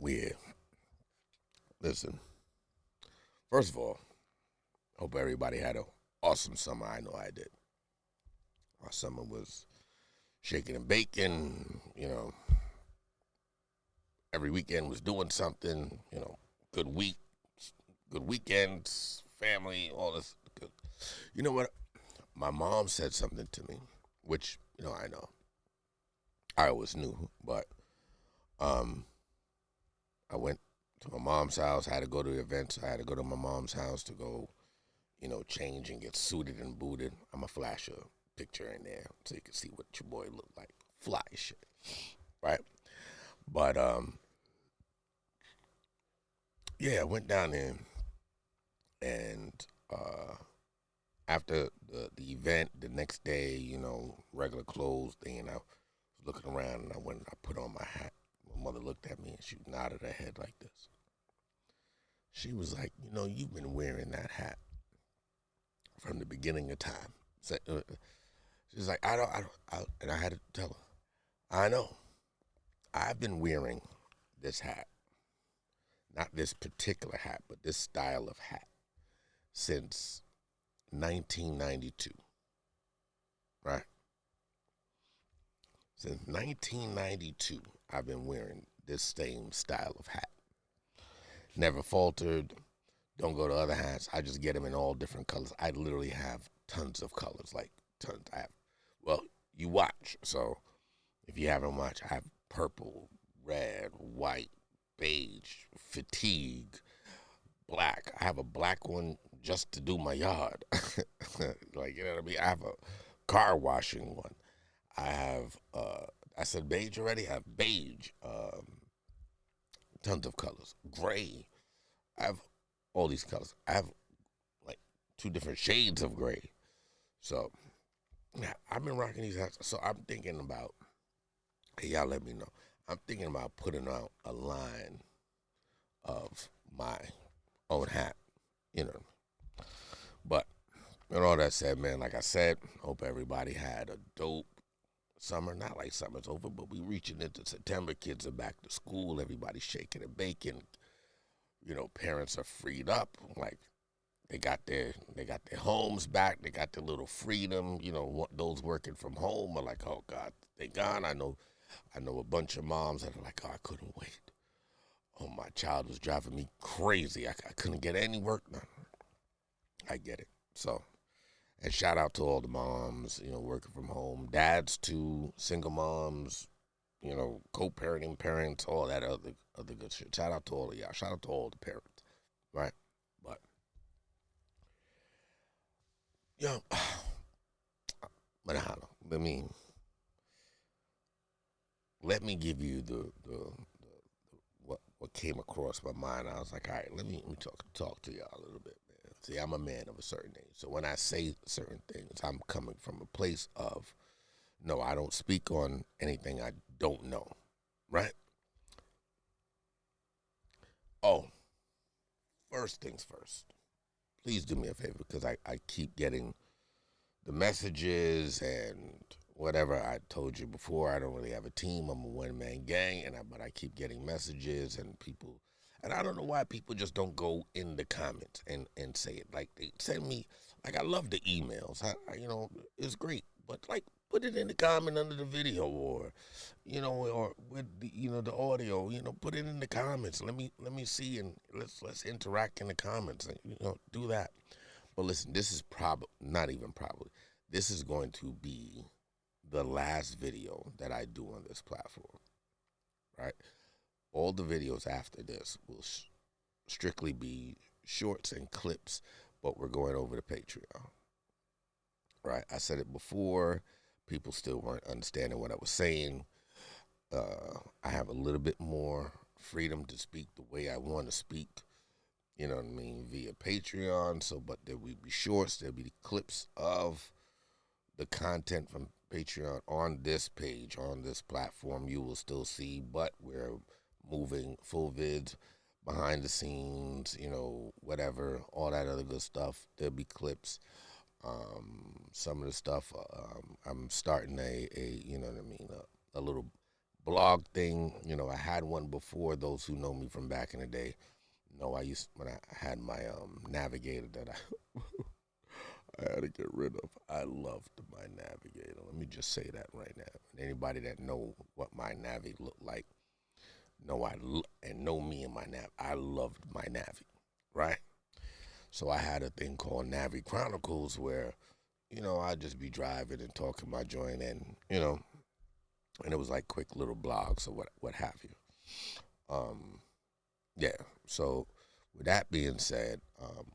weird. Listen, first of all, hope everybody had an awesome summer. I know I did. My summer was shaking and baking. Every weekend was doing something. Good week, good weekends, family, all this. Good. You know what? My mom said something to me, which I know. I always knew, but um, I went to my mom's house. I had to go to the events. I had to go to my mom's house to go, change and get suited and booted. I'm going to flash a picture in there so you can see what your boy looked like. Fly shit, right? But, yeah, I went down there and after the event, the next day, regular clothes thing, I was looking around and I went and I put on my hat. My mother looked at me and she nodded her head like this. She was like, you've been wearing that hat from the beginning of time. So, she's like, and I had to tell her, I know, I've been wearing this hat, not this particular hat, but this style of hat since 1992, right? Since 1992, I've been wearing this same style of hat. Never faltered. Don't go to other hats. I just get them in all different colors. I literally have tons of colors, like tons. Well, you watch. So if you haven't watched, I have purple, red, white, beige, fatigue, black. I have a black one just to do my yard. Like, you know what I mean? I have a car washing one. I have, I said beige already? I have beige, tons of colors. Gray. I have all these colors. I have like two different shades of gray. So, yeah, I've been rocking these hats. So I'm thinking about, hey, y'all let me know. I'm thinking about putting out a line of my own hat, you know. But, and all that said, man, like I said, hope everybody had a dope summer. Not like summer's over, but we reaching into September. Kids are back to school. Everybody's shaking and baking. Parents are freed up. Like they got their homes back. They got their little freedom. Those working from home are like, oh God, they gone. I know a bunch of moms that are like, oh, I couldn't wait. Oh, my child was driving me crazy. I couldn't get any work done. I get it. So, and shout out to all the moms, working from home, dads too, single moms, co-parenting parents, all that other good shit. Shout out to all of y'all. Shout out to all the parents, right? But yeah, but I mean, let me give you the what came across my mind. I was like, all right, let me talk to y'all a little bit, man. See, I'm a man of a certain age, so when I say certain things, I'm coming from a place of no, I don't speak on anything I don't know, right? Oh, first things first. Please do me a favor because I keep getting the messages and whatever. I told you before, I don't really have a team. I'm a one man gang, but I keep getting messages and people, and I don't know why people just don't go in the comments and say it. Like they send me, like I love the emails. It's great, but like put it in the comment under the video or with the audio. Put it in the comments. Let me see and let's interact in the comments and do that. But listen, this is probably not even probably. This is going to be the last video that I do on this platform, right? All the videos after this will strictly be shorts and clips, but we're going over to Patreon, right? I said it before. People still weren't understanding what I was saying. I have a little bit more freedom to speak the way I want to speak. You know what I mean, via Patreon. So, but there will be shorts, there'll be clips of the content from Patreon on this page, on this platform. You will still see, but we're moving full vids, behind the scenes, whatever, all that other good stuff. There'll be clips. Some of the stuff, I'm starting a you know what I mean, a little blog thing. I had one before. Those who know me from back in the day know I used when I had my navigator that I had to get rid of. I loved my navigator. Let me just say that right now. And anybody that know what my navi looked like, and know me and my nav. I loved my navi, right? So I had a thing called Navi Chronicles where, I'd just be driving and talking my joint, and it was like quick little blogs or what have you. Um, yeah. So with that being said,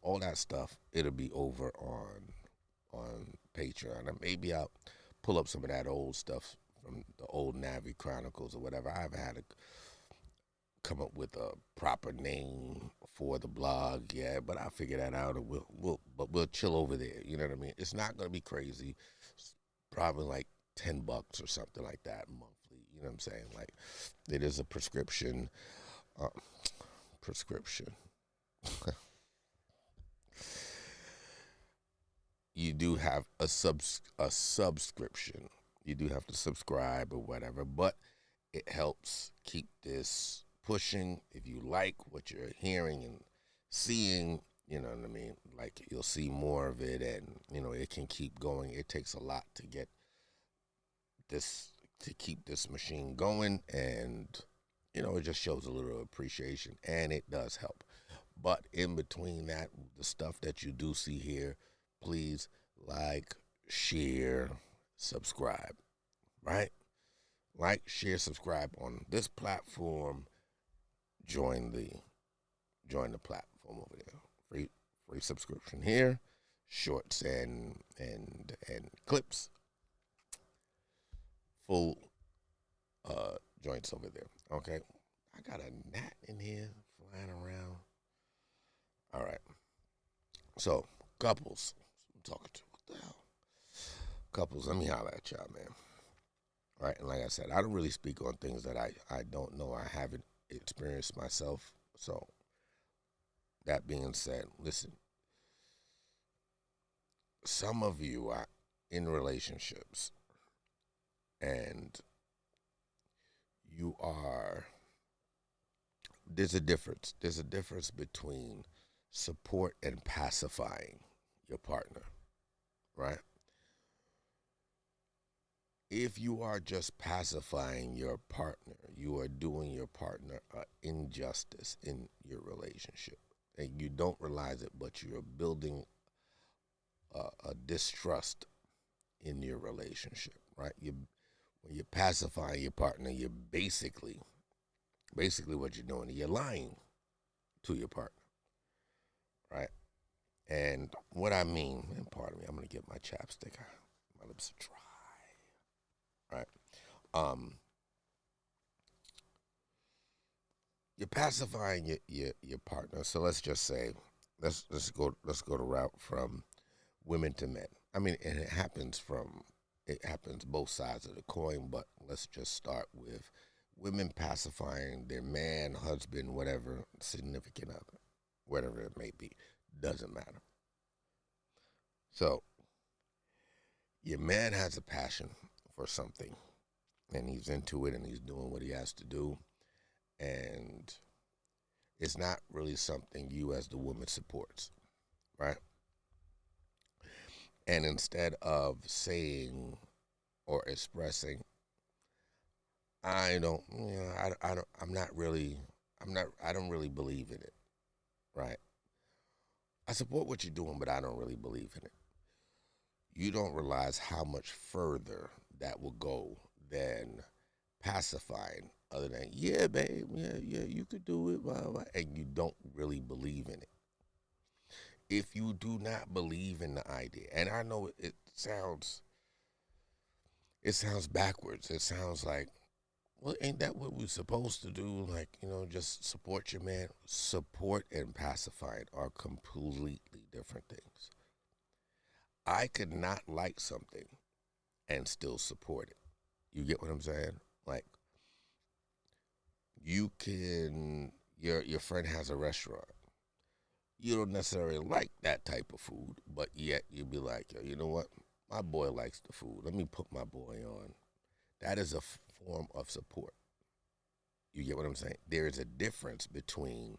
all that stuff it'll be over on Patreon, and maybe I'll pull up some of that old stuff from the old Navi Chronicles or whatever. I haven't had to come up with a proper name for the blog yet, but I'll figure that out, and we'll chill over there. You know what I mean? It's not gonna be crazy. It's probably like $10 or something like that monthly. You know what I'm saying? Like it is a prescription. Uh, prescription. You do have a subscription. You do have to subscribe or whatever, but it helps keep this pushing. If you like what you're hearing and seeing, you know what I mean? Like you'll see more of it, and it can keep going. It takes a lot to get this to keep this machine going, and it just shows a little appreciation, and it does help. But in between that, the stuff that you do see here, please like, share, subscribe, right? Like, share, subscribe on this platform. Join the platform over there. Free subscription here. Shorts and clips. Full joints over there. Okay. I got a gnat in here flying around. All right. So, couples. I'm talking to what the hell? Couples, let me holler at y'all, man. All right, and like I said, I don't really speak on things that I don't know. I haven't experienced myself. So, that being said, listen, some of you are in relationships and you are, there's a difference. There's a difference between support and pacifying your partner, right? If you are just pacifying your partner, you are doing your partner an injustice in your relationship. And you don't realize it, but you're building a distrust in your relationship, right? When you're pacifying your partner, you're basically what you're doing, you're lying to your partner, right? And what I mean, and pardon me, I'm gonna get my chapstick. My lips are dry, right? Um, you're pacifying your partner. So let's just say, let's go the route from women to men. I mean, and it happens both sides of the coin, but let's just start with women pacifying their man, husband, whatever, significant other, whatever it may be, doesn't matter. So your man has a passion for something, and he's into it, and he's doing what he has to do, and it's not really something you as the woman supports, right? And instead of saying or expressing, I don't, I don't, I don't really believe in it, right? I support what you're doing, but I don't really believe in it. You don't realize how much further that will go than pacifying, other than, yeah, babe, yeah, you could do it, blah, blah, and you don't really believe in it. If you do not believe in the idea, and I know it sounds backwards. It sounds like, well, ain't that what we're supposed to do? Like, just support your man. Support and pacifying are completely different things. I could not like something and still support it. You get what I'm saying? Like, your friend has a restaurant. You don't necessarily like that type of food, but yet you'd be like, yo, you know what? My boy likes the food. Let me put my boy on. That is a form of support. get what I'm saying? There is a difference between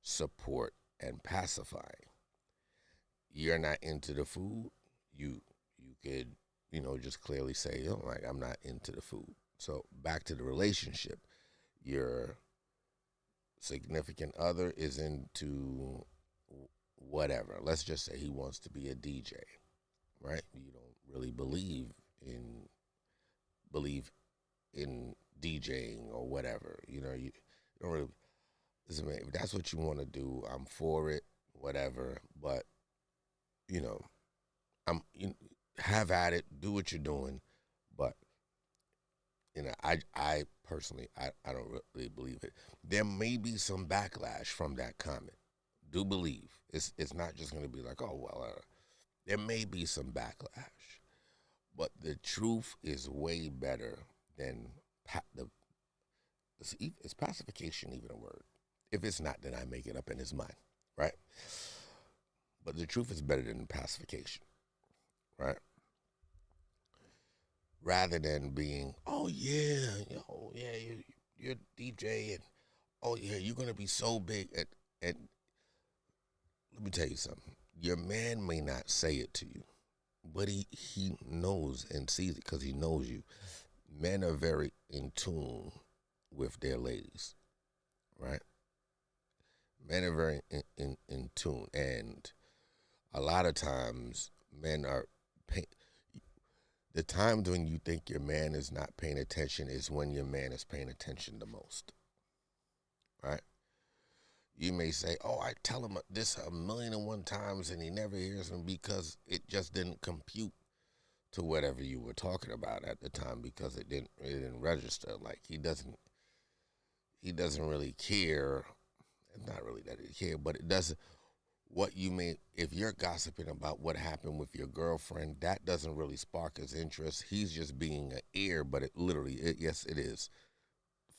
support and pacifying. You're not into the food, you could, just clearly say, like, I'm not into the food. So back to the relationship. Your significant other is into whatever. Let's just say he wants to be a DJ, right? You don't really in believe in DJing or whatever. You don't really. Listen, man, if that's what you want to do, I'm for it. Whatever, but you know, have at it. Do what you're doing, but I personally, I don't really believe it. There may be some backlash from that comment. Do believe it's not just going to be like, oh well, there may be some backlash, but the truth is way better than the. Is pacification even a word? If it's not, then I make it up in his mind, right? But the truth is better than pacification, right? Rather than being, oh yeah, you're DJ, and oh yeah, you're gonna be so big. And let me tell you something. Your man may not say it to you, but he knows and sees it because he knows you. Men are very in tune with their ladies, right? Men are very in tune, and a lot of times men are pay, the times when you think your man is not paying attention is when your man is paying attention the most, right? You may say, oh, I tell him this a million and one times and he never hears me because it just didn't compute to whatever you were talking about at the time because it didn't register. Like he doesn't really care. It's not really that he care, but it doesn't. What you may, if you're gossiping about what happened with your girlfriend, that doesn't really spark his interest. He's just being an ear, but yes, it is.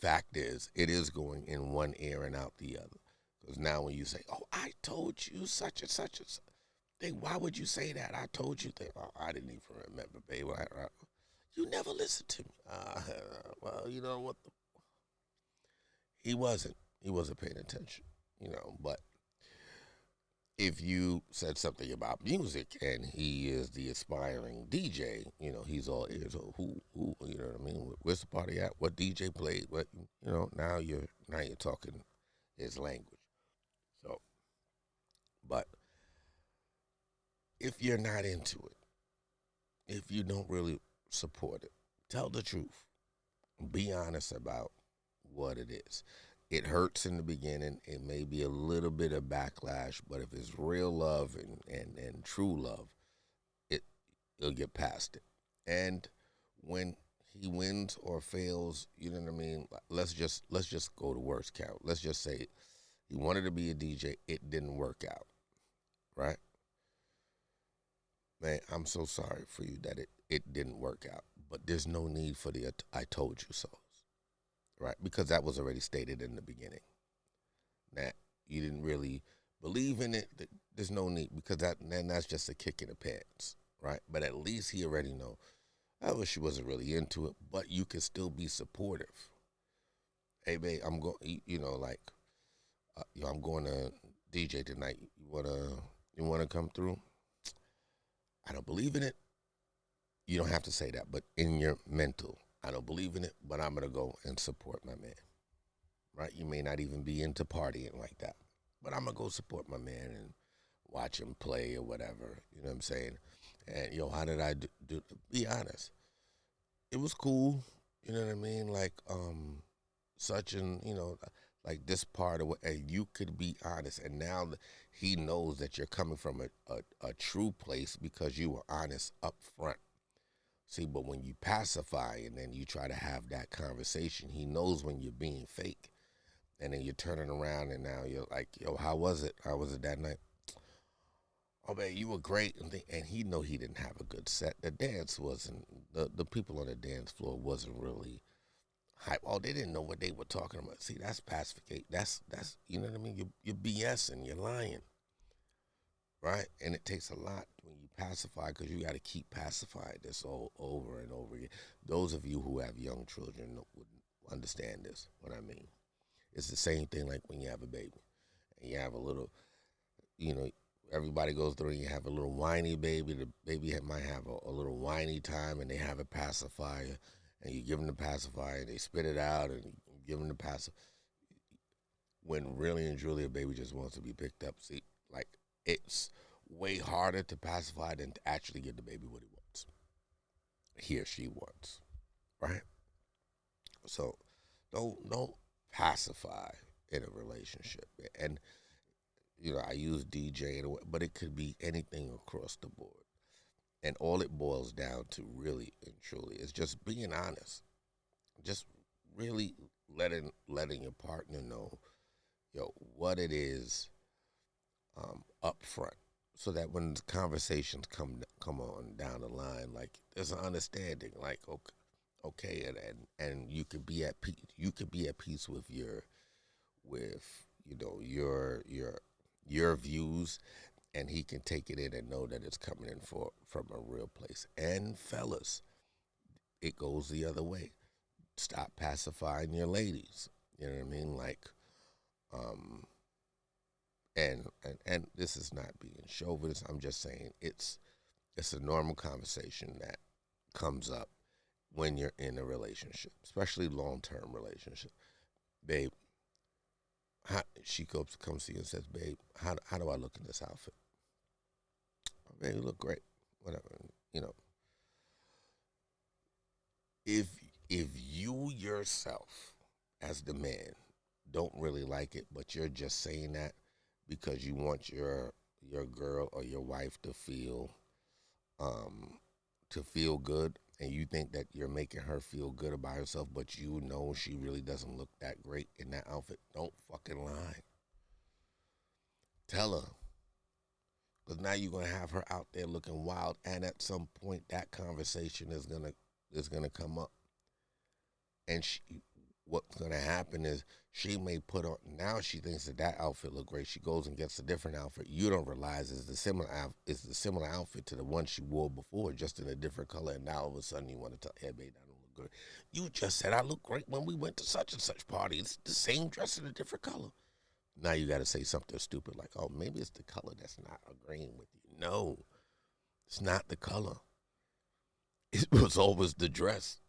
Fact is, it is going in one ear and out the other. Because now when you say, oh, I told you such and such and such, why would you say that? I told you that. Oh, I didn't even remember, babe. You never listened to me. Well, you know what? He wasn't. He wasn't paying attention, but if you said something about music and he is the aspiring DJ, he's all ears. So who, you know what I mean? Where's the party at? What DJ played? What, now you're talking his language. So, but if you're not into it, if you don't really support it, tell the truth. Be honest about what it is. It hurts in the beginning. It may be a little bit of backlash, but if it's real love and true love, it you'll get past it. And when he wins or fails, you know what I mean? Let's just go to worst count. Let's just say he wanted to be a DJ, it didn't work out, right? Man, I'm so sorry for you that it didn't work out. But there's no need for the I told you so, right? Because that was already stated in the beginning. That you didn't really believe in it. There's no need because that's just a kick in the pants, right? But at least he already know. I wish she wasn't really into it, but you can still be supportive. Hey, babe, I'm going. Like, I'm going to DJ tonight. You wanna come through? I don't believe in it. You don't have to say that, but in your mental, I don't believe in it, but I'm gonna go and support my man. Right? You may not even be into partying like that, but I'm gonna go support my man and watch him play or whatever. You know what I'm saying? And how did I do? Be honest, it was cool. You know what I mean? Like such and like this part of what, and you could be honest. And now he knows that you're coming from a true place because you were honest up front. See, but when you pacify and then you try to have that conversation, he knows when you're being fake. And then you're turning around and now you're like, yo, how was it? How was it that night? Oh, man, you were great. And he know he didn't have a good set. The dance wasn't, the people on the dance floor wasn't really hype. Oh, they didn't know what they were talking about. See, that's pacificate. That's you know what I mean? You're BSing, you're lying, right? And it takes a lot when you pacify because you got to keep pacifying this all over and over again. Those of you who have young children would understand this, what I mean. It's the same thing like when you have a baby and you have a little, you know, everybody goes through and you have a little whiny baby. The baby might have a little whiny time and they have a pacifier and you give them the pacifier and they spit it out and you give them the pacifier. When really and truly a baby just wants to be picked up. See, like it's way harder to pacify than to actually give the baby what he wants, he or she wants, right? So don't pacify in a relationship. And I use DJ, but it could be anything across the board. And all it boils down to, really and truly, is just being honest. Just really letting your partner know, what it is up front, so that when the conversations come on down the line, like there's an understanding, like okay, and you could be at peace. You could be at peace with your views, and he can take it in and know that it's coming in from a real place. And fellas, it goes the other way. Stop pacifying your ladies. You know what I mean? Like, um, and this is not being chauvinist. I'm just saying it's a normal conversation that comes up when you're in a relationship, especially long term relationship. Babe, she comes to you and says, "Babe, how do I look in this outfit?" "Oh, babe, you look great. Whatever. You know, if if you yourself as the man don't really like it, but you're just saying that because you want your girl or your wife um to feel good, and you think that you're making her feel good about herself, but you know she really doesn't look that great in that outfit, don't fucking lie. Tell her, because now you're gonna have her out there looking wild, and at some point that conversation is gonna come up, and what's gonna happen is she may put on, now she thinks that outfit look great. She goes and gets a different outfit. You don't realize it's the similar outfit to the one she wore before, just in a different color. And now all of a sudden you want to tell, "Hey, babe, I don't look good. You just said I look great when we went to such and such party. It's the same dress in a different color." Now you got to say something stupid like, "Oh, maybe it's the color that's not agreeing with you." No, it's not the color. It was always the dress.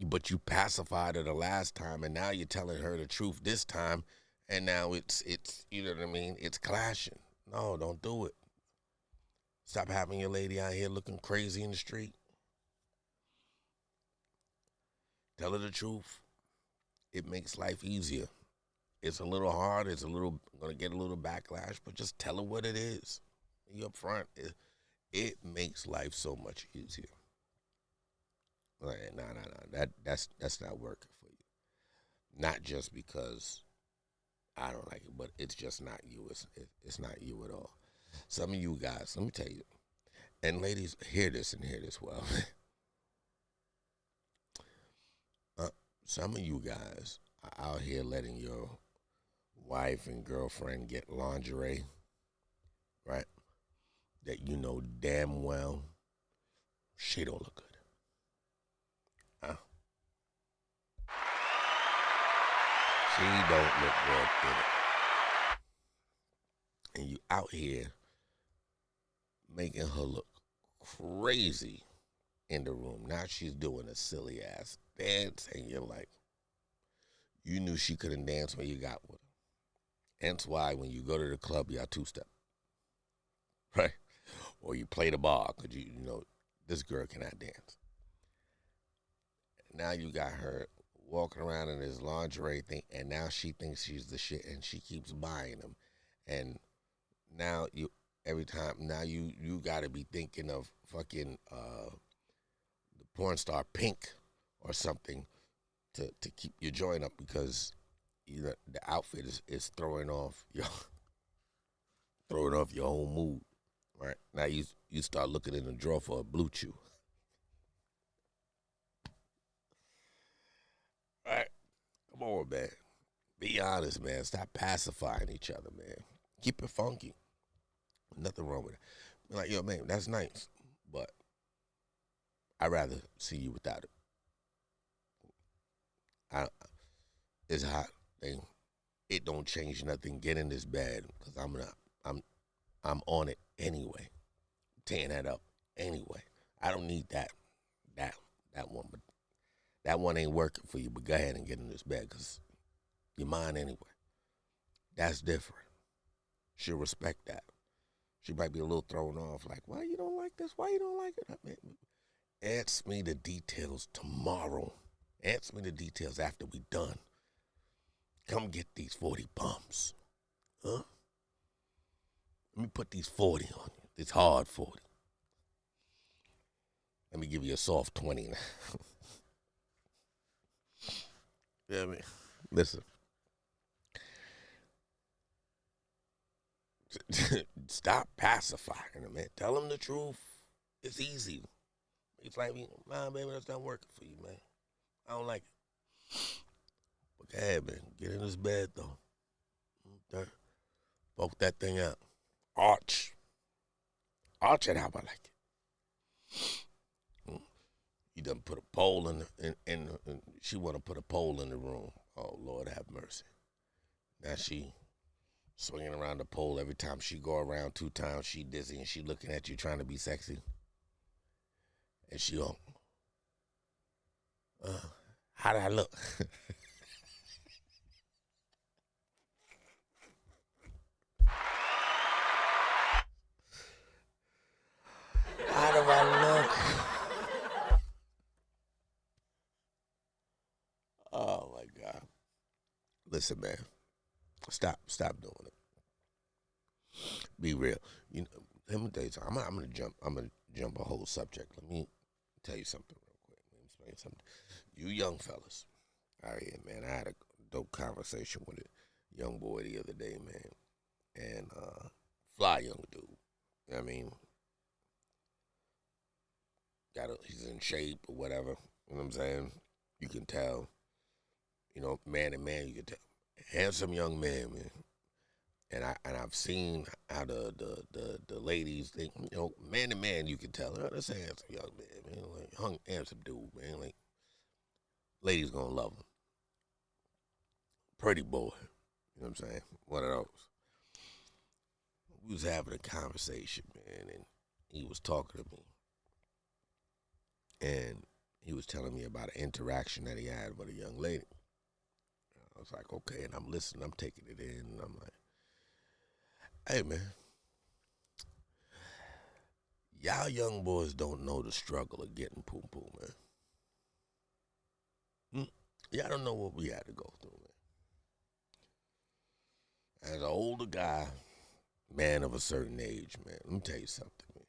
But you pacified her the last time, and now you're telling her the truth this time, and now it's you know what I mean? It's clashing. No, don't do it. Stop having your lady out here looking crazy in the street. Tell her the truth. It makes life easier. It's a little hard. It's gonna get a little backlash, but just tell her what it is. You up front. It makes life so much easier. Like, no. That's not working for you. Not just because I don't like it, but it's just not you. It's not you at all. Some of you guys, let me tell you, and ladies, hear this and hear this well. Some of you guys are out here letting your wife and girlfriend get lingerie, right? That you know damn well she don't look good. Huh? She don't look good in it. And you out here making her look crazy in the room. Now she's doing a silly ass dance, and you're like, you knew she couldn't dance when you got with her. Hence why when you go to the club, you got two step, right? Or you play the bar because you know this girl cannot dance. Now you got her walking around in this lingerie thing, and now she thinks she's the shit, and she keeps buying them. And now every time now you got to be thinking of fucking the porn star Pink or something to keep your joint up, because the outfit is throwing off your whole mood. Right now you start looking in the drawer for a blue chew. Right, come on, man. Be honest, man. Stop pacifying each other, man. Keep it funky. Nothing wrong with it. Be like, yo, man, that's nice, but I'd rather see you without it. I It's hot. It don't change nothing. Get in this bed because I'm I'm on it anyway. Tearing that up anyway. I don't need that that one, but that one ain't working for you. But go ahead and get in this bed because you're mine anyway. That's different. She'll respect that. She might be a little thrown off, like, why you don't like this? Why you don't like it? I mean, ask me the details tomorrow. Ask me the details after we done. Come get these 40 pumps. Huh? Let me put these 40 on you. This hard 40. Let me give you a soft 20 now. Yeah, I mean, listen. Stop pacifying them, man. Tell them the truth. It's easy. It's like, nah, baby, that's not working for you, man. I don't like it. But go ahead, man. Get in this bed, though. Okay. Poke that thing out. Arch. Arch it how I like it. You done put a pole in she want to put a pole in the room. Oh, Lord have mercy. Now she swinging around the pole every time she go around 2 times. She dizzy and she looking at you trying to be sexy. And she go, how did I look? How do I look? Oh my God. Listen, man. Stop doing it. Be real. You know, let me tell you something. I'm gonna jump a whole subject. Let me tell you something real quick. Let me explain something. You young fellas. All right, man. I had a dope conversation with a young boy the other day, man. And fly young dude. You know what I mean? He's in shape or whatever. You know what I'm saying? You can tell. You know, man and man, you can tell. Handsome young man, man. I've seen how the ladies think, you know, man to man, you can tell. Oh, that's a handsome young man, man. Like, handsome dude, man. Like, ladies gonna love him. Pretty boy. You know what I'm saying? One of those. We was having a conversation, man, and he was talking to me. And he was telling me about an interaction that he had with a young lady. I was like, okay, and I'm listening, I'm taking it in, and I'm like, hey, man, y'all young boys don't know the struggle of getting poo poo, man. Y'all don't know what we had to go through, man. As an older guy, man of a certain age, man, let me tell you something, man.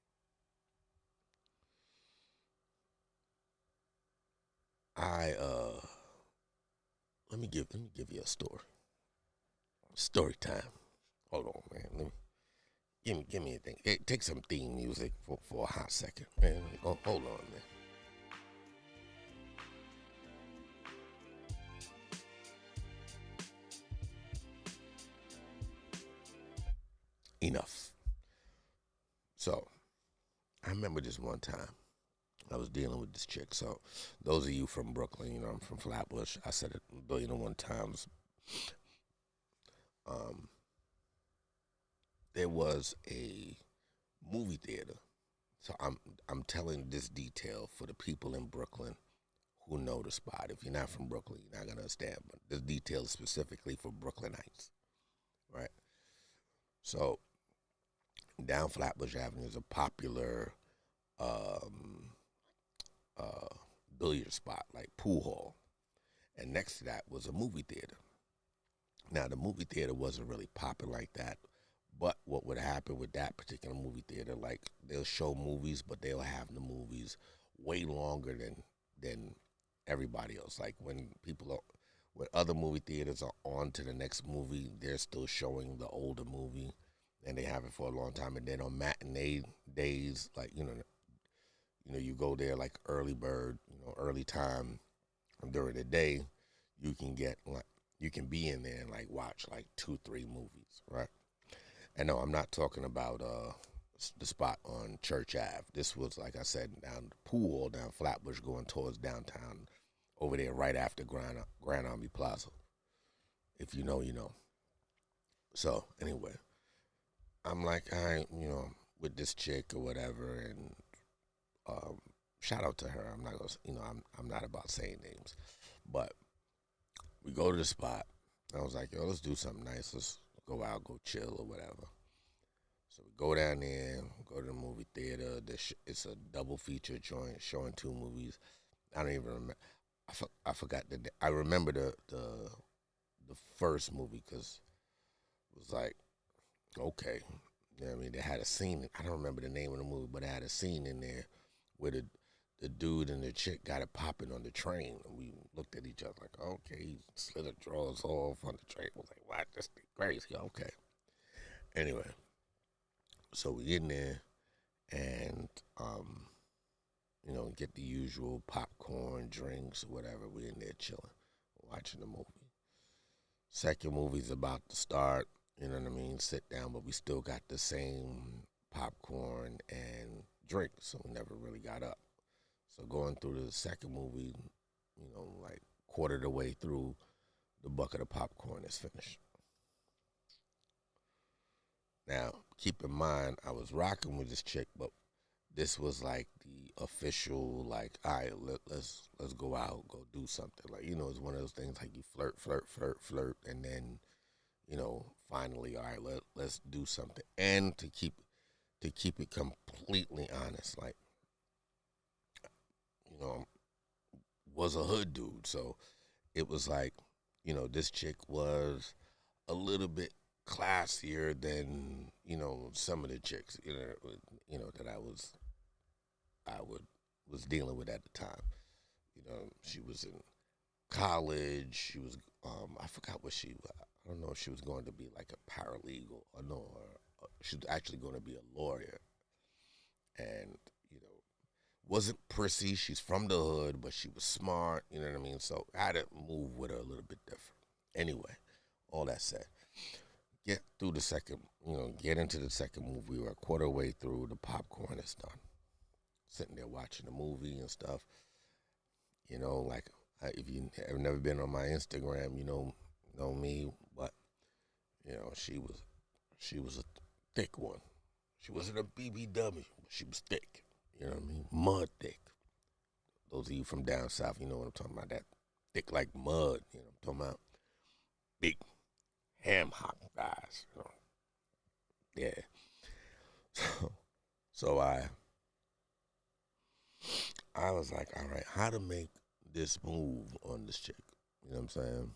I let me give you a story. Story time. Hold on, man. Give me a thing. Hey, take some theme music for a hot second, man. Oh, hold on, man. Enough. So I remember this one time I was dealing with this chick. So those of you from Brooklyn, you know, I'm from Flatbush. I said it a billion and one times. Um, there was a movie theater. So I'm telling this detail for the people in Brooklyn who know the spot. If you're not from Brooklyn, you're not gonna understand. But this detail is specifically for Brooklynites, right? So down Flatbush Avenue is a popular um, uh, billiard spot, like pool hall, and next to that was a movie theater. Now the movie theater wasn't really popping like that, but what would happen with that particular movie theater, like they'll show movies, but they'll have the movies way longer than everybody else. Like when other movie theaters are on to the next movie, they're still showing the older movie, and they have it for a long time. And then on matinee days, like you go there like early bird, early time during the day, you can get like you can be in there and like watch like 2, 3 movies, right? And no, I'm not talking about the spot on Church Ave. This was, like I said, down the pool down Flatbush going towards downtown over there right after Grand Army Plaza. If you know, you know. So anyway, I'm like, all right, with this chick or whatever, and um, shout out to her. I'm not gonna, I'm not about saying names, but we go to the spot. I was like, yo, let's do something nice. Let's go out, go chill or whatever. So we go down there, go to the movie theater. It's a double feature joint showing two movies. I don't even remember. I forgot I remember the first movie because it was like, okay. You know what I mean? They had a scene. I don't remember the name of the movie, but they had a scene in there where the dude and the chick got it popping on the train. And we looked at each other like, okay, he slit the drawers off on the train. I was like, what? This thing crazy. Okay. Anyway, so we in there and, get the usual popcorn, drinks, whatever. We in there chilling, watching the movie. Second movie's about to start. You know what I mean? Sit down, but we still got the same popcorn and drink, so we never really got up. So going through the second movie, like quarter of the way through, the bucket of popcorn is finished. Now, keep in mind, I was rocking with this chick, but this was like the official, like, all right, let's go out, go do something. Like, it's one of those things like you flirt, flirt, flirt, flirt, and then finally, all right, let's do something. And to keep it completely honest, like, was a hood dude, so it was like, this chick was a little bit classier than some of the chicks that I was dealing with at the time. She was in college. She was I forgot what she. I don't know if she was going to be like a paralegal or no, or she was actually going to be a lawyer, and wasn't prissy. She's from the hood, but she was smart. You know what I mean? So I had to move with her a little bit different. Anyway, all that said, get through the second. Get into the second movie. We were a quarter way through. The popcorn is done. Sitting there watching the movie and stuff. Like if you have never been on my Instagram, know me, but she was a thick one. She wasn't a BBW, but she was thick. You know what I mean? Mud thick. Those of you from down south, you know what I'm talking about. That thick like mud. You know what I'm talking about? Big ham hock guys. Yeah. So I was like, all right, how to make this move on this chick? You know what I'm saying?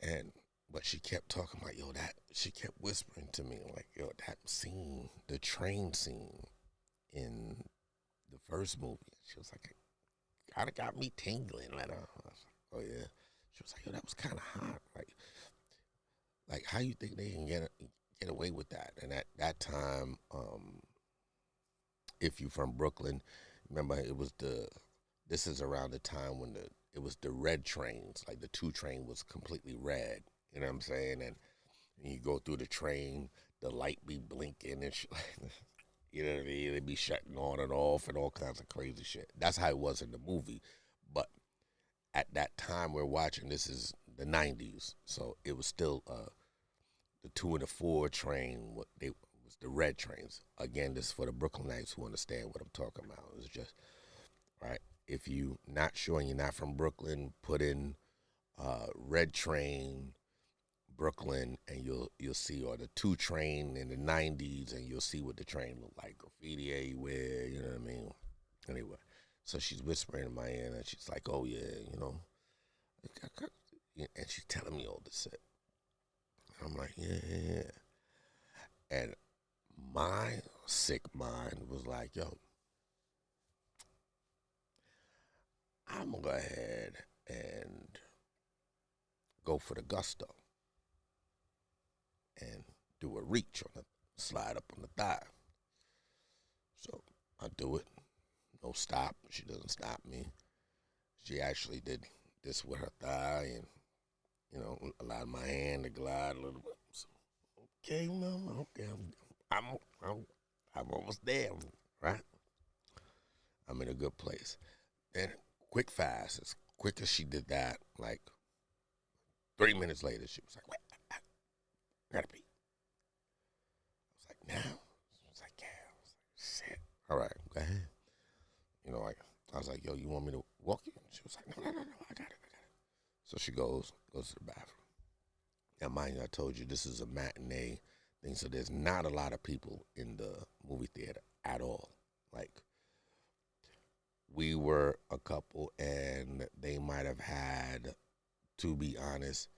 And but she kept talking like, yo, that she kept whispering to me like, yo, that scene, the train scene in the first movie. She was like, kind of got me tingling. Like, I was like, oh yeah. She was like, yo, that was kind of hot. Like how you think they can get away with that? And at that time, if you from Brooklyn, remember it was this is around the time when it was the red trains, like the 2 train was completely red. You know what I'm saying? And you go through the train, the light be blinking and shit. You know what I mean? They be shutting on and off and all kinds of crazy shit. That's how it was in the movie. But at that time we're watching, this is the 90s, so it was still the 2 and the 4 train. What they was the red trains. Again, this is for the Brooklynites who understand what I'm talking about. It's just right. If you not sure and you're not from Brooklyn, put in red train Brooklyn, and you'll see, or the 2 train in the '90s, and you'll see what the train looked like, graffiti everywhere. You know what I mean? Anyway, so she's whispering in my ear, and she's like, "Oh yeah, and she's telling me all this shit. I'm like, yeah, yeah, yeah. And my sick mind was like, yo, I'm gonna go ahead and go for the gusto and do a reach on the slide up on the thigh. So I do it. No stop. She doesn't stop me. She actually did this with her thigh and, allowed my hand to glide a little bit. So, okay, mama, okay, I'm almost there, right? I'm in a good place. Then quick fast, as quick as she did that, like 3 minutes later, she was like, "Wait, I gotta pee." I was like, "Now?" She was like, "Yeah." I was like, "Shit. All right, go ahead." Like I was like, "Yo, you want me to walk you?" She was like, "No, no, no, no. I got it. I got it." So she goes to the bathroom. Now, mind you, I told you this is a matinee thing, so there's not a lot of people in the movie theater at all. Like, we were a couple, and they might have had, to be honest,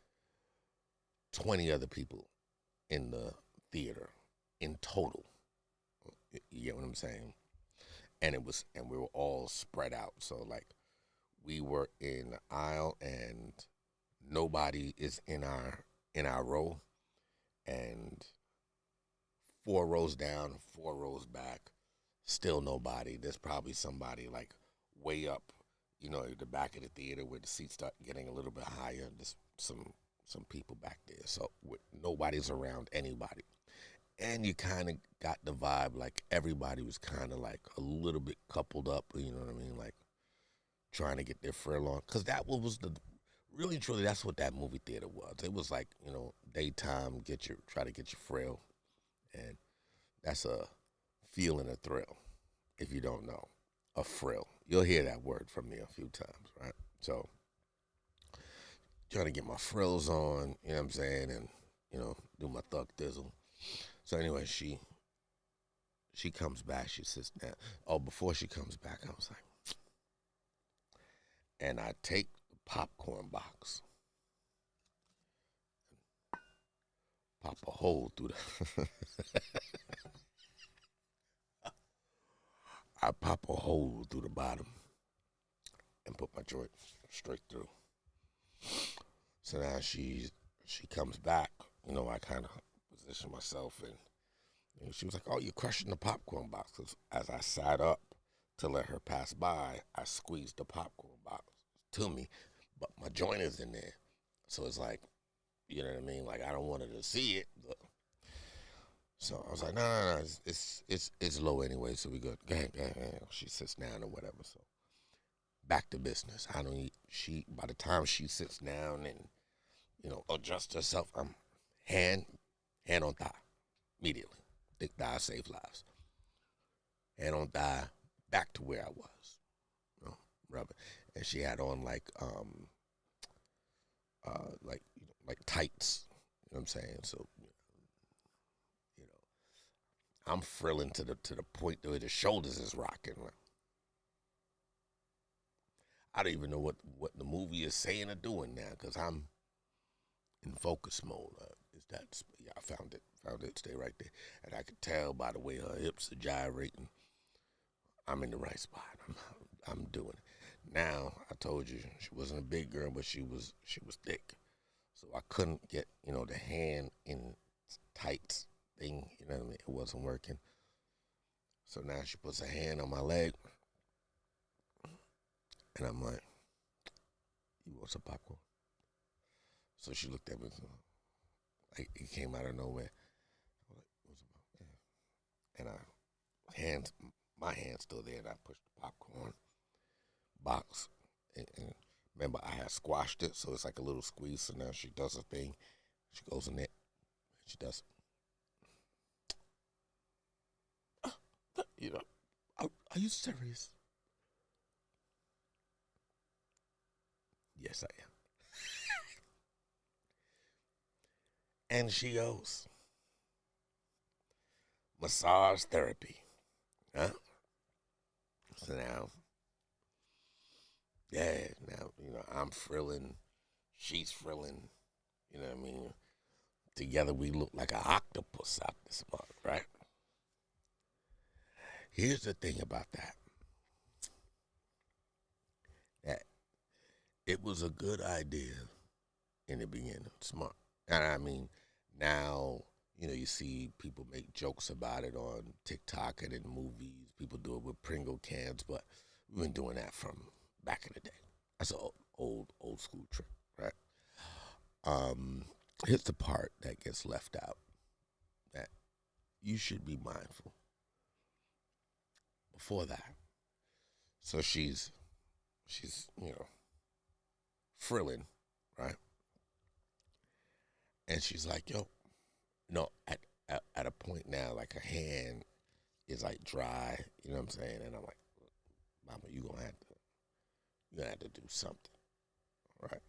20 other people in the theater in total. You get what I'm saying? And we were all spread out. So, like, we were in the aisle, and nobody is in our row, and 4 rows down, 4 rows back, still nobody. There's probably somebody like way up, at the back of the theater where the seats start getting a little bit higher. There's some people back there, so nobody's around anybody. And you kind of got the vibe like everybody was kind of like a little bit coupled up. You know what I mean? Like trying to get their frill on, because that was the really truly that's what that movie theater was. It was like daytime, try to get your frill, and that's a feeling, a thrill. If you don't know, a frill, you'll hear that word from me a few times, right? So trying to get my frills on, you know what I'm saying, and do my thug thizzle. So anyway, she comes back, she sits down. Oh, before she comes back, I was like, and I take the popcorn box, pop a hole through the I pop a hole through the bottom and put my joint straight through. So now she comes back. I kind of position myself, and she was like, "Oh, you're crushing the popcorn box." 'Cause as I sat up to let her pass by, I squeezed the popcorn box to me, but my joint is in there, so it's like, you know what I mean? Like I don't want her to see it. So I was like, no, it's low anyway, so we good. Go ahead, go ahead, go ahead. She sits down or whatever. So back to business. I don't eat. By the time she sits down and adjusts herself, I'm hand on thigh immediately. Thick thigh save lives. Hand on thigh, back to where I was. Rub it. And she had on like tights. You know what I'm saying? So you know, I'm frilling to the point where the shoulders is rocking. Like, I don't even know what the movie is saying or doing now because I'm in focus mode. Yeah, I found it, stay right there, and I could tell by the way her hips are gyrating. I'm in the right spot. I'm doing it. Now I told you she wasn't a big girl, but she was thick, so I couldn't get the hand in tights thing. You know what I mean? It wasn't working. So now she puts her hand on my leg, and I'm like, "You want some popcorn?" So she looked at me. Like it came out of nowhere. I was like, "What's up?" And hands, my hand's still there, and I pushed the popcorn box. And remember, I had squashed it, so it's like a little squeeze. So now she does a thing. She goes in there. She does. You know, are you serious? Yes, I am. And she goes, massage therapy. Huh? So now, yeah, now, I'm frilling. She's frilling. You know what I mean? Together we look like an octopus out this mug, right? Here's the thing about that. That it was a good idea in the beginning, smart. And I mean, now, you see people make jokes about it on TikTok and in movies. People do it with Pringle cans, but we've been doing that from back in the day. That's an old school trick, right? Um, Here's the part that gets left out that you should be mindful before that. So she's frilling, right? And she's like, yo, no, at a point now, like her hand is like dry, you know what I'm saying? And I'm like, Mama, you gonna have to do something, right?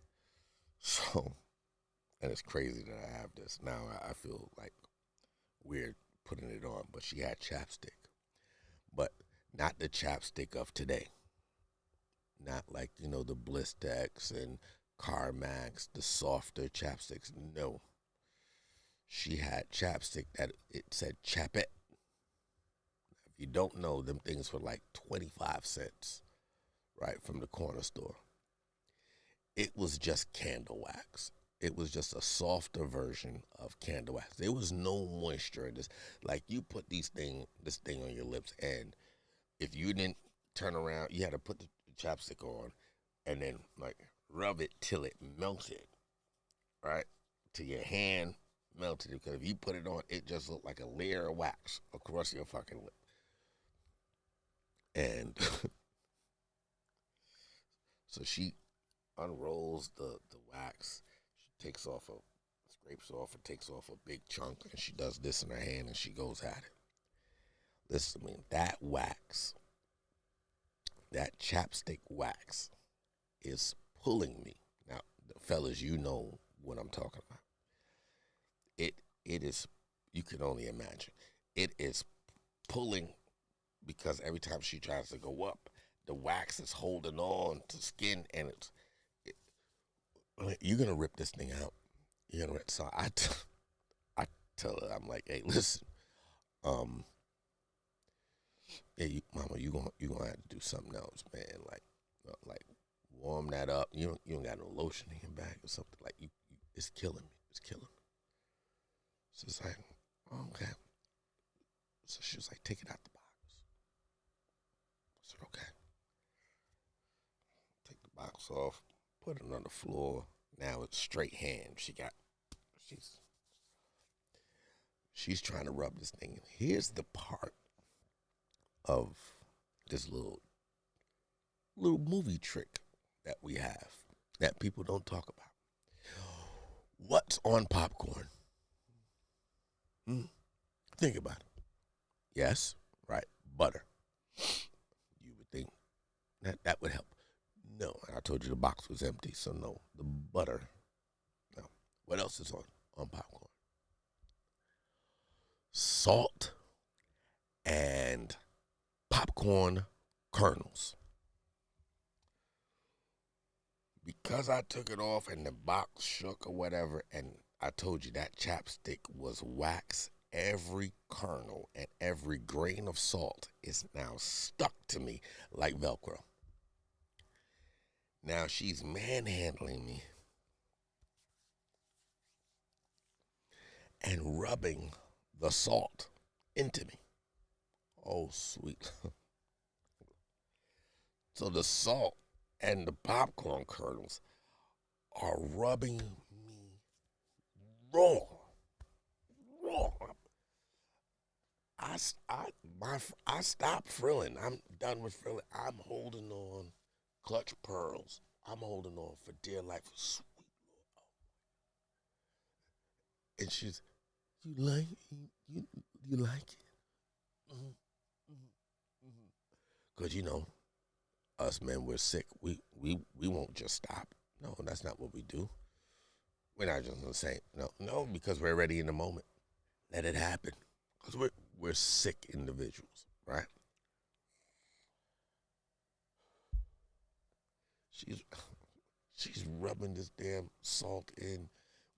So, and it's crazy that I have this. Now I feel like weird putting it on, but she had chapstick. But not the chapstick of today. Not like, the Blistex and Carmax, the softer chapsticks. No. She had chapstick that it said Chap It. If you don't know, them things were like 25 cents, right, from the corner store. It was just candle wax. It was just a softer version of candle wax. There was no moisture in this. Like you put this thing on your lips, and if you didn't turn around, you had to put the chapstick on, and then like rub it till it melted, right? Till your hand melted. Because if you put it on, it just looked like a layer of wax across your fucking lip. And so she unrolls the wax. She takes off scrapes off and takes off a big chunk, and she does this in her hand, and she goes at it. Listen to me, that wax, that chapstick wax, is pulling me. Now, fellas, you know what I'm talking about. It is. You can only imagine. It is pulling because every time she tries to go up, the wax is holding on to skin, and you're gonna rip this thing out. You're gonna rip. So I tell her, I'm like, hey, listen, yeah, mama, you gonna have to do something else, man. Like warm that up. You don't got no lotion in your bag or something. Like it's killing me. It's killing me. So it's like, oh, okay. So she was like, take it out the box. I said, okay. Take the box off, put it on the floor. Now it's straight hand. She's trying to rub this thing. Here's the part of this little movie trick that we have that people don't talk about. What's on popcorn? Think about it. Yes, right, butter. You would think that would help. No, I told you the box was empty, so no, the butter. No. What else is on popcorn? Salt and popcorn kernels. Because I took it off and the box shook or whatever, and I told you that chapstick was wax, every kernel and every grain of salt is now stuck to me like Velcro. Now she's manhandling me and rubbing the salt into me. Oh, sweet. So the salt and the popcorn kernels are rubbing me raw. Raw. I stopped frilling. I'm done with frilling. I'm holding on, clutch pearls. I'm holding on for dear life. Sweet Lord. And she's, you like you like it? Because us men, we're sick. We won't just stop. No, that's not what we do. We're not just gonna say no, because we're already in the moment. Let it happen, because we're sick individuals, right? She's she's rubbing this damn salt in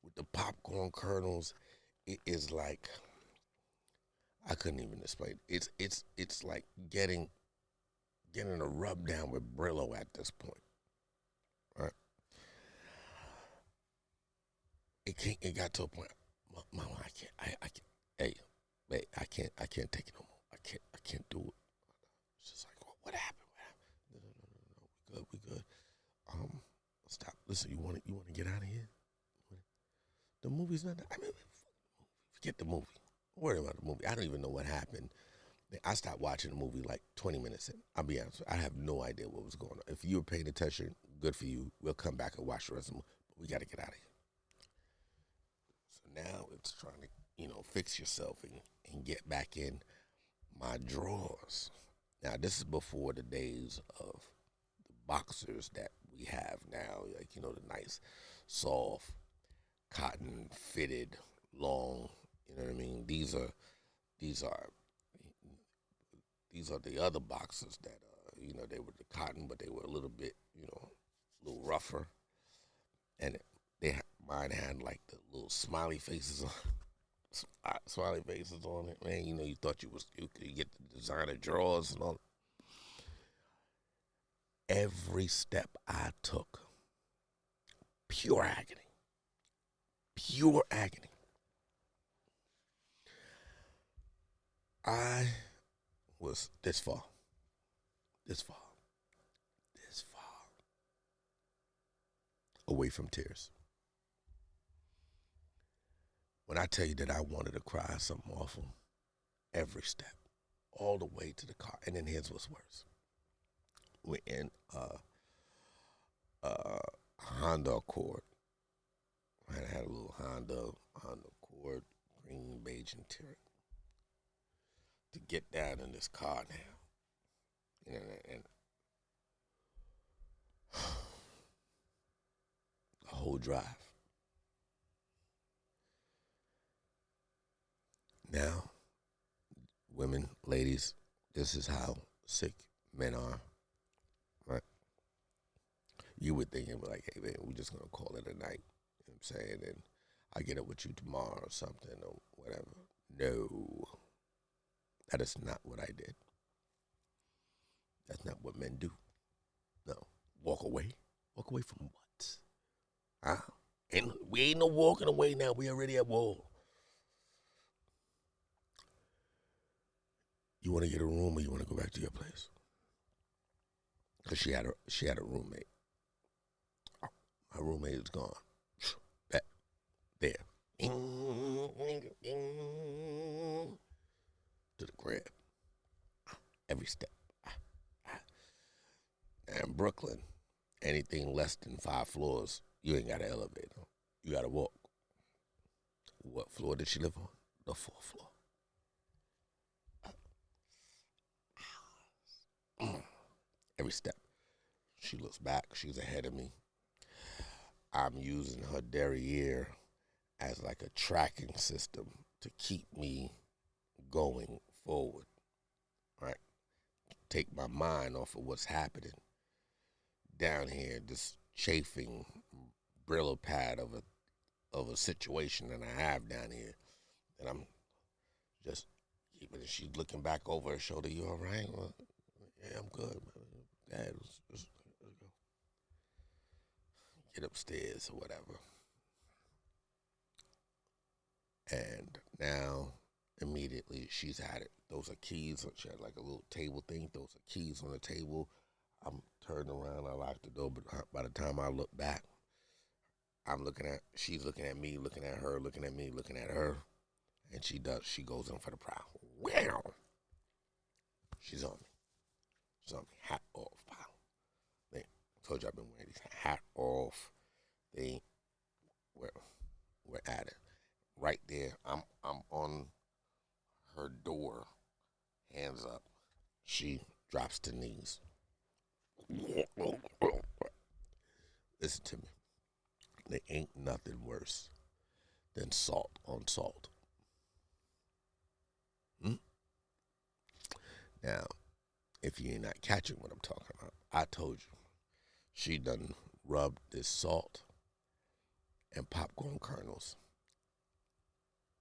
with the popcorn kernels. It is like I couldn't even explain. It's like getting a rub down with Brillo at this point, right? It got to a point. Mama, I can't. Hey, I can't take it no more. I can't do it. It's just like, what happened? What happened? No. We good. Stop. Listen, you want to get out of here? The movie's not. I mean, forget the movie. Don't worry about the movie. I don't even know what happened. I stopped watching the movie like 20 minutes in. I'll be honest. I have no idea what was going on. If you were paying attention, good for you. We'll come back and watch the rest of the movie. But we got to get out of here. Now it's trying to, fix yourself and get back in my drawers. Now, this is before the days of the boxers that we have now, like, the nice, soft, cotton fitted, long, you know what I mean? These are these are the other boxers that, they were the cotton, but they were a little bit, a little rougher. And mine had like the little smiley faces on, smiley faces on it. Man, you thought you could get the designer drawers and all. Every step I took, pure agony, pure agony. I was this far, this far, this far away from tears. When I tell you that I wanted to cry something awful, every step, all the way to the car. And then here's what's worse. We're in a Honda Accord. I had a little Honda Accord, green, beige interior. To get down in this car now, and the whole drive. Now, women, ladies, this is how sick men are, right? You would think, like, hey, man, we're just going to call it a night, you know what I'm saying? And I get up with you tomorrow or something or whatever. No, that is not what I did. That's not what men do. No, walk away. Walk away from what? Huh? And we ain't no walking away now. We already at war. You want to get a room or you want to go back to your place? Because she had a roommate. My roommate is gone. Back there. To the crib. Every step. And Brooklyn, anything less than 5 floors, you ain't got an elevator. You got to walk. What floor did she live on? The 4th floor. Every step. She looks back. She's ahead of me. I'm using her derriere as like a tracking system to keep me going forward, right? Take my mind off of what's happening down here, this chafing Brillo pad of a situation that I have down here, and I'm just keeping it. She's looking back over her shoulder. You all right? Well, yeah, I'm good. Dad, let's go. Get upstairs or whatever. And now, immediately, she's had it. Those are keys. She had like a little table thing. Those are keys on the table. I'm turning around. I lock the door. But by the time I look back, she's looking at me, looking at her, looking at me, looking at her. And she goes in for the prowl. Wow. She's on me. She's on me. Hat off. Pow. I told you I've been wearing these. Hat off. We're at it. Right there. I'm on her door. Hands up. She drops to knees. Listen to me. There ain't nothing worse than salt on salt. Now, if you're not catching what I'm talking about, I told you. She done rubbed this salt and popcorn kernels,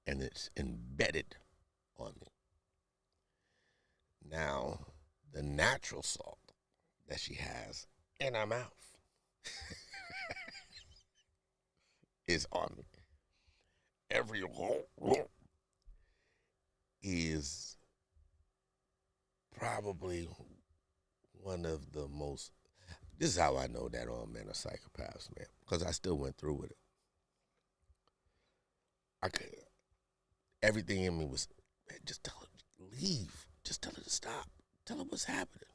and it's embedded on me. Now, the natural salt that she has in her mouth is on me. Every is probably one of the most. This is how I know that all men are psychopaths, man, because I still went through with it. Everything in me was, man, just tell her to leave. Just tell her to stop. Tell her what's happening.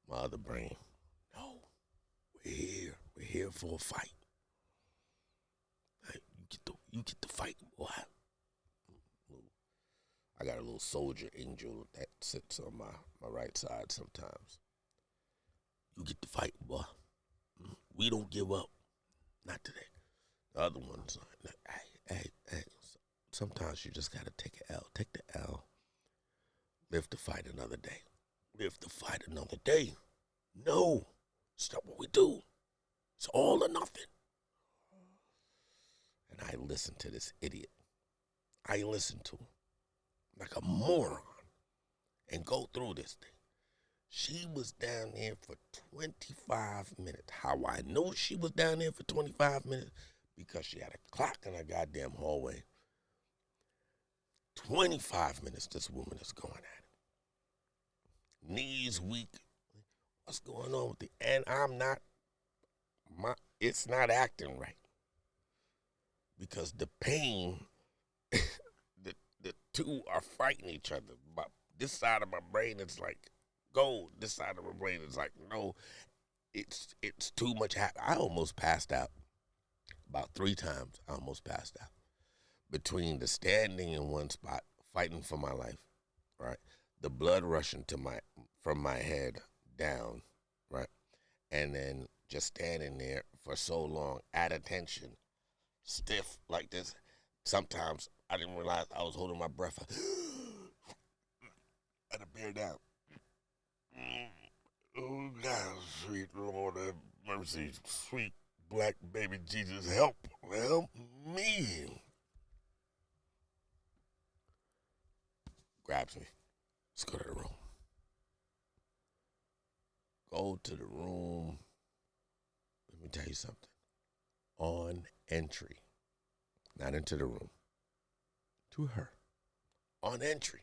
My other brain, no, we're here. We're here for a fight. You get the fight boy, I got a little soldier angel that sits on my right side sometimes. You get to fight, boy. We don't give up. Not today. The other ones, hey. Sometimes you just got to take an L. Take the L. Live to fight another day. Live to fight another day. No. It's not what we do. It's all or nothing. And I listen to this idiot. I listen to him like a moron and go through this thing. She was down there for 25 minutes. How I know she was down there for 25 minutes? Because she had a clock in her goddamn hallway. 25 minutes this woman is going at it. Knees weak. What's going on with it? And it's not acting right. Because the pain, the two are fighting each other. But this side of my brain is like, go. This side of my brain is like, no. It's too much. I almost passed out. About 3 times I almost passed out. Between the standing in one spot, fighting for my life, right? The blood rushing from my head down, right? And then just standing there for so long, at attention, stiff like this. Sometimes I didn't realize I was holding my breath. I had to bear down. Oh, God, sweet Lord have mercy, sweet black baby Jesus, help me. Grabs me. Let's go to the room. Go to the room. Let me tell you something. On entry, not into the room, to her. On entry.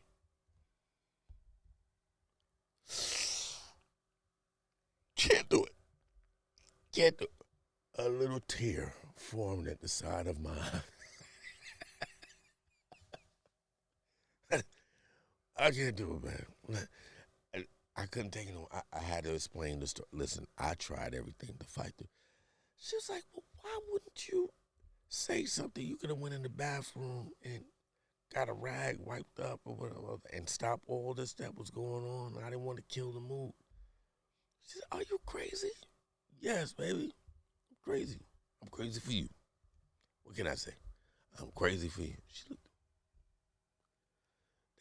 Can't do it. Can't do it. A little tear formed at the side of my eye. I can't do it, man. I couldn't take it no. I had to explain the story. Listen, I tried everything to fight through. She was like, well, why wouldn't you say something? You could have went in the bathroom and got a rag wiped up or whatever and stop all this that was going on. I didn't want to kill the mood. She said, are you crazy? Yes, baby. I'm crazy. I'm crazy for you. What can I say? I'm crazy for you. She looked,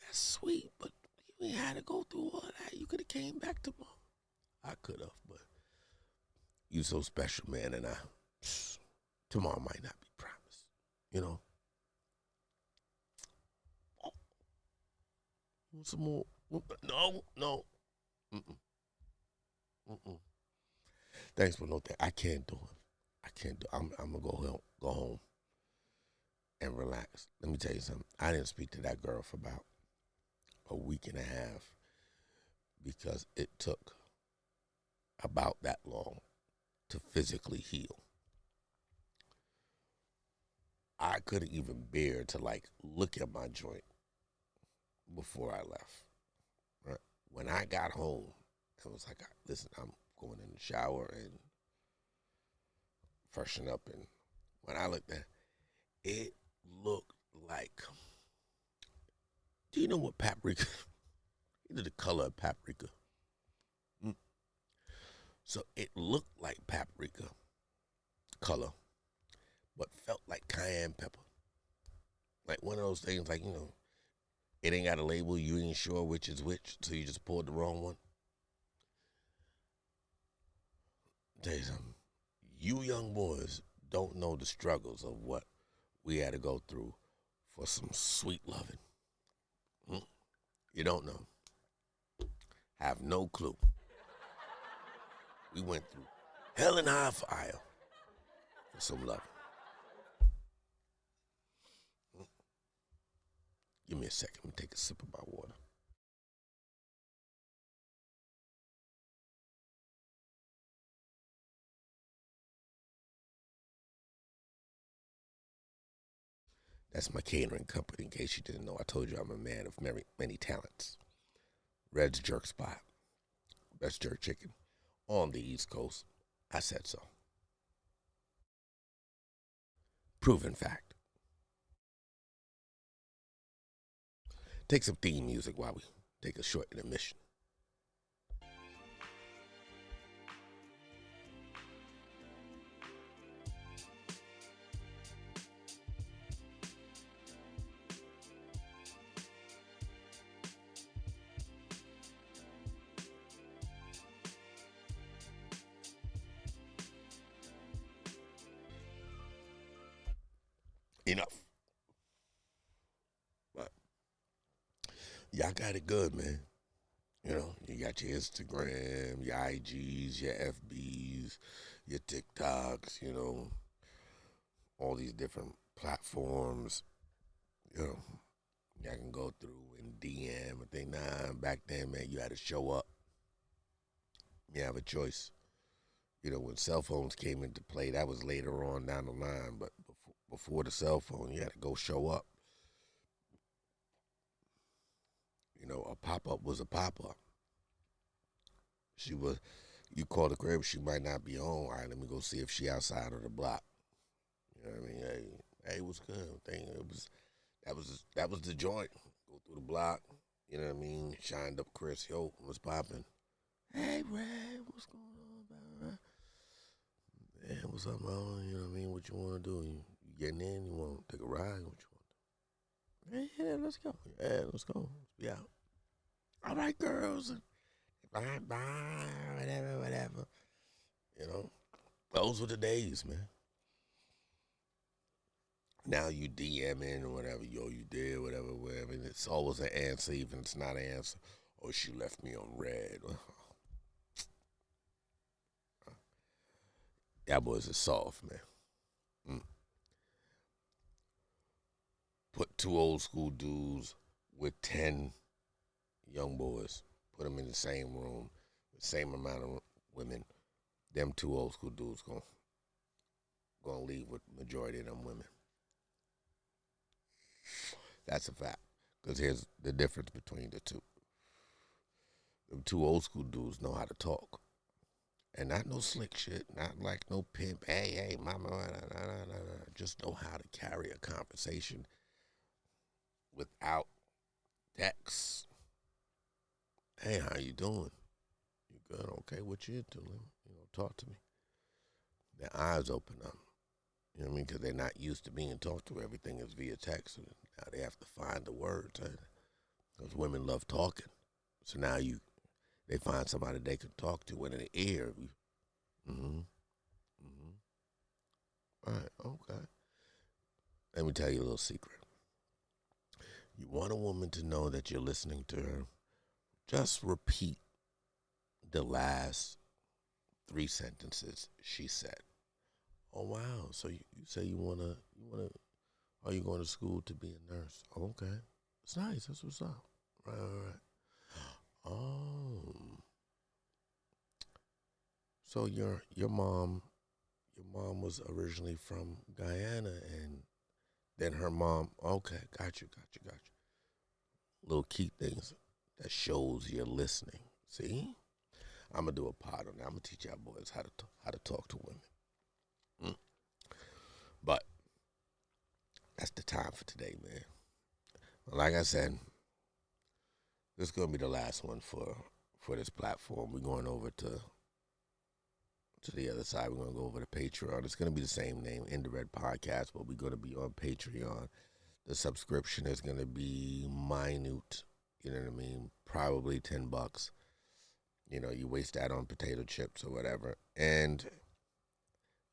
that's sweet, but you ain't had to go through all that. You could have came back tomorrow. I could have, but you so special, man, and tomorrow might not be promised, you know? Oh, want some more? No. Mm-mm. Mm-mm. Thanks, but no thanks. I can't do it. I can't do it. I'm going to go home and relax. Let me tell you something. I didn't speak to that girl for about a week and a half because it took about that long to physically heal. I couldn't even bear to look at my joint before I left. Right? When I got home, I was like, listen, I'm going in the shower and freshen up. And when I looked at it, it looked like, do you know what paprika? You know the color of paprika. So it looked like paprika color, but felt like cayenne pepper. Like one of those things, it ain't got a label, you ain't sure which is which, so you just poured the wrong one. I'll tell you something. You young boys don't know the struggles of what we had to go through for some sweet loving. You don't know. Have no clue. We went through hell and high fire for some loving. Give me a second. Let me take a sip of my water. That's my catering company, in case you didn't know. I told you I'm a man of many talents. Red's Jerk Spot. Best jerk chicken on the East Coast. I said so. Proven fact. take some theme music while we take a short intermission. Enough. But y'all got it good, man. You know, you got your Instagram, your IGs, your FBs, your TikToks, you know, all these different platforms. You know, y'all can go through and DM and think, nah, back then, man, you had to show up. You have a choice. You know, when cell phones came into play, that was later on down the line, but before the cell phone, you had to go show up. You know, a pop up was a pop up. She was, you call the crib, she might not be home. All right, let me go see if she outside of the block. You know what I mean? Hey, it was good. That was the joint. Go through the block. You know what I mean? Shined up Chris. Yo, what's popping? Hey, Ray, what's going on, man? Yeah, what's up, man? You know what I mean? What you want to do? You getting in? You want to take a ride? What you want to do? Yeah, let's go. Yeah, let's go. Let's be out. All right, girls. Bye, bye, whatever, whatever. You know, those were the days, man. Now you DMing or whatever, yo, you did, whatever, whatever. And it's always an answer, even if it's not an answer. Or she left me on red. That boys are soft, man. Mm. Put two old school dudes with 10 young boys, put them in the same room, the same amount of women. Them two old school dudes gonna leave with majority of them women. That's a fact. Because here's the difference between the two. Them two old school dudes know how to talk. And not no slick shit, not like no pimp. Hey, mama, nah, nah, nah, nah. Just know how to carry a conversation without text. Hey, how you doing? You good? Okay, what you into? You know, talk to me. Their eyes open up. You know what I mean? Because they're not used to being talked to. Everything is via text. And now they have to find the words. Because women love talking. So now they find somebody they can talk to in the ear. Mm-hmm. Mm-hmm. All right, okay. Let me tell you a little secret. You want a woman to know that you're listening to her, just repeat the last 3 sentences she said. Oh wow! So you say you wanna are you going to school to be a nurse? Okay, it's nice. That's what's up. Right, right, right. Oh, so your mom was originally from Guyana, and then her mom. Okay, got you. Little key things that shows you're listening. See, I'm gonna do a pod on that. I'm gonna teach y'all boys how to talk to women. Mm. But that's the time for today, man. Like I said, this is gonna be the last one for this platform. We're going over to the other side. We're gonna go over to Patreon. It's gonna be the same name, In the Red Podcast, but we're gonna be on Patreon. The subscription is gonna be minute. You know what I mean? Probably $10. You know, you waste that on potato chips or whatever. And,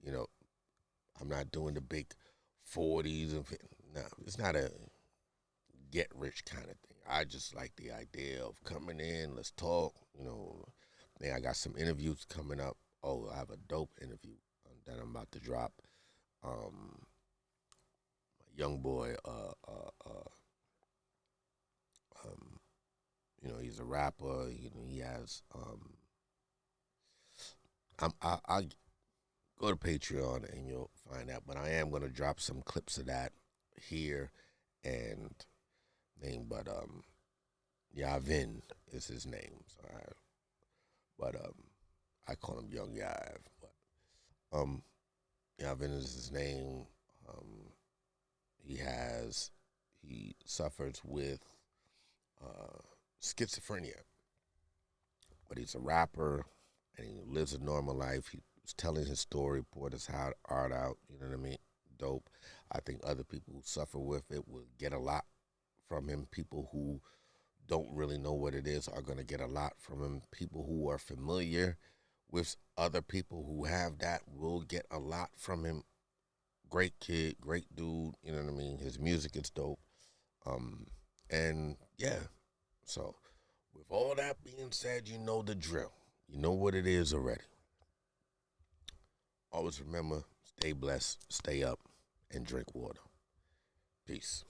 you know, I'm not doing the big 40s and no, it's not a get rich kind of thing. I just like the idea of coming in, let's talk. You know, then I got some interviews coming up. Oh, I have a dope interview that I'm about to drop. My young boy, um, you know, he's a rapper. You know, he has. I go to Patreon and you'll find out. But I am gonna drop some clips of that here and name, but Yavin is his name. So but I call him Young Yav. But Yavin is his name. Um, he suffers with uh, schizophrenia, but he's a rapper and he lives a normal life. He was telling his story, poured his heart out. You know what I mean? Dope. I think other people who suffer with it will get a lot from him. People who don't really know what it is are going to get a lot from him. People who are familiar with other people who have that will get a lot from him. Great kid, great dude. You know what I mean? His music is dope. Um, and yeah, so with all that being said, you know the drill. You know what it is already. Always remember, stay blessed, stay up, and drink water. Peace.